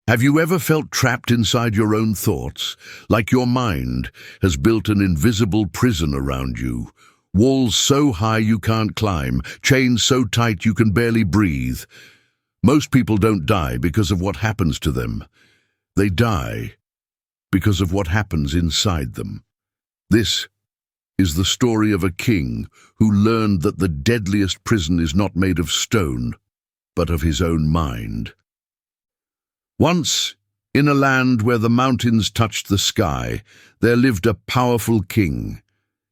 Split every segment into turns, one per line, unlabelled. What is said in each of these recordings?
Have you ever felt trapped inside your own thoughts, like your mind has built an invisible prison around you? Walls so high you can't climb, chains so tight you can barely breathe. Most people don't die because of what happens to them. They die because of what happens inside them. This is the story of a king who learned that the deadliest prison is not made of stone, but of his own mind. Once, in a land where the mountains touched the sky, there lived a powerful king.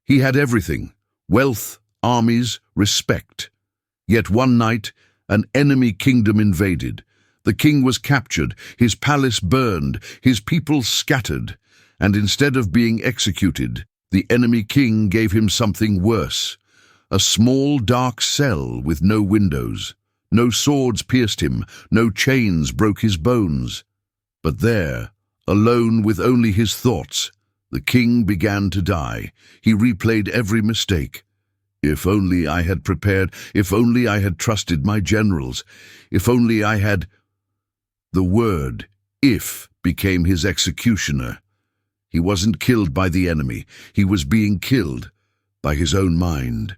He had everything: wealth, armies, respect. Yet one night, an enemy kingdom invaded. The king was captured, his palace burned, his people scattered, and instead of being executed, the enemy king gave him something worse: a small, dark cell with no windows. No swords pierced him, no chains broke his bones. But there, alone with only his thoughts, the king began to die. He replayed every mistake. If only I had prepared, if only I had trusted my generals, if only I had... The word "if" became his executioner. He wasn't killed by the enemy, he was being killed by his own mind.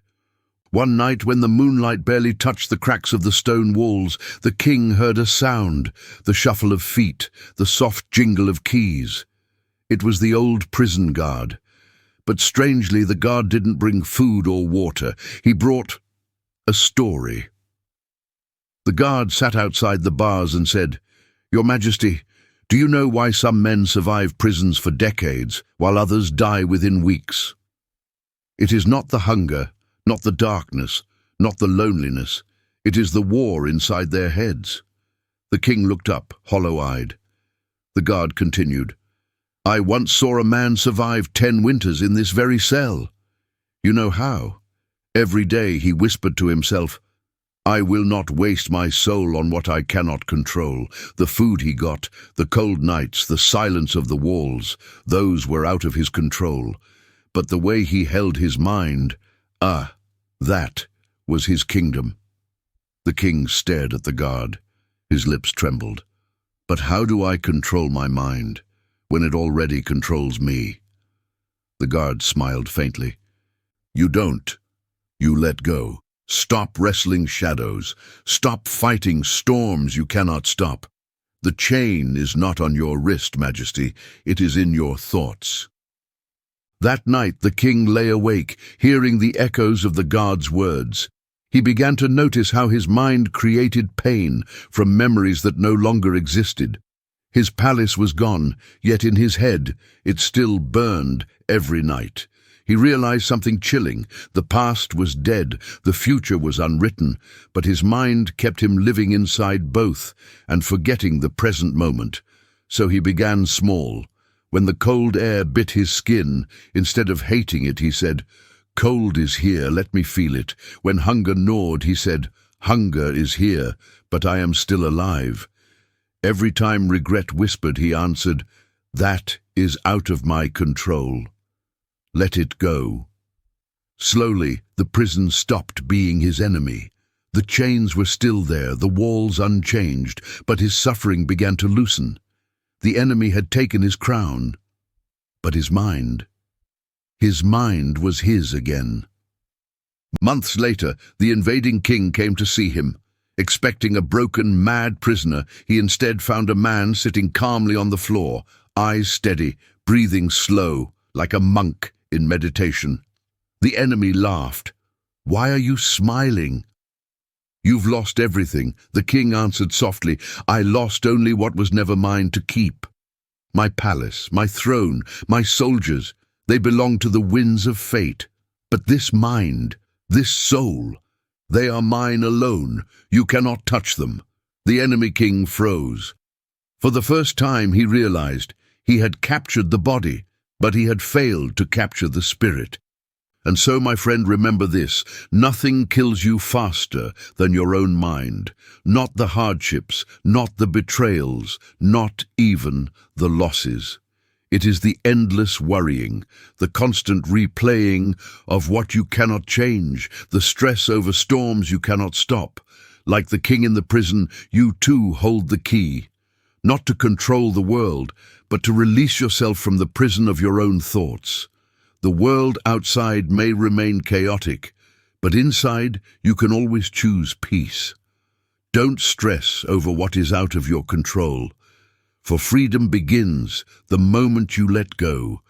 One night, when the moonlight barely touched the cracks of the stone walls, the king heard a sound, the shuffle of feet, the soft jingle of keys. It was the old prison guard. But strangely, the guard didn't bring food or water. He brought a story. The guard sat outside the bars and said, "Your Majesty, do you know why some men survive prisons for decades, while others die within weeks? It is not the hunger, not the darkness, not the loneliness. It is the war inside their heads." The king looked up, hollow-eyed. The guard continued, "I once saw a man survive 10 winters in this very cell. You know how? Every day he whispered to himself, 'I will not waste my soul on what I cannot control.' The food he got, the cold nights, the silence of the walls, those were out of his control. But the way he held his mind, that was his kingdom." The king stared at the guard. His lips trembled. "But how do I control my mind when it already controls me?" The guard smiled faintly. "You don't. You let go. Stop wrestling shadows. Stop fighting storms you cannot stop. The chain is not on your wrist, Majesty. It is in your thoughts." That night the king lay awake, hearing the echoes of the guard's words. He began to notice how his mind created pain from memories that no longer existed. His palace was gone, yet in his head it still burned every night. He realized something chilling. The past was dead, the future was unwritten, but his mind kept him living inside both and forgetting the present moment. So he began small. When the cold air bit his skin, instead of hating it, he said, "Cold is here, let me feel it." When hunger gnawed, he said, "Hunger is here, but I am still alive." Every time regret whispered, he answered, "That is out of my control. Let it go." Slowly, the prison stopped being his enemy. The chains were still there, the walls unchanged, but his suffering began to loosen. The enemy had taken his crown, but his mind was his again. Months later, the invading king came to see him. Expecting a broken, mad prisoner, he instead found a man sitting calmly on the floor, eyes steady, breathing slow, like a monk in meditation. The enemy laughed. "Why are you smiling?" "You've lost everything," the king answered softly. "I lost only what was never mine to keep. My palace, my throne, my soldiers, they belong to the winds of fate. But this mind, this soul, they are mine alone. You cannot touch them." The enemy king froze. For the first time he realized he had captured the body, but he had failed to capture the spirit. And so, my friend, remember this: nothing kills you faster than your own mind. Not the hardships, not the betrayals, not even the losses. It is the endless worrying, the constant replaying of what you cannot change, the stress over storms you cannot stop. Like the king in the prison, you too hold the key. not to control the world, but to release yourself from the prison of your own thoughts. The world outside may remain chaotic, but inside you can always choose peace. Don't stress over what is out of your control, for freedom begins the moment you let go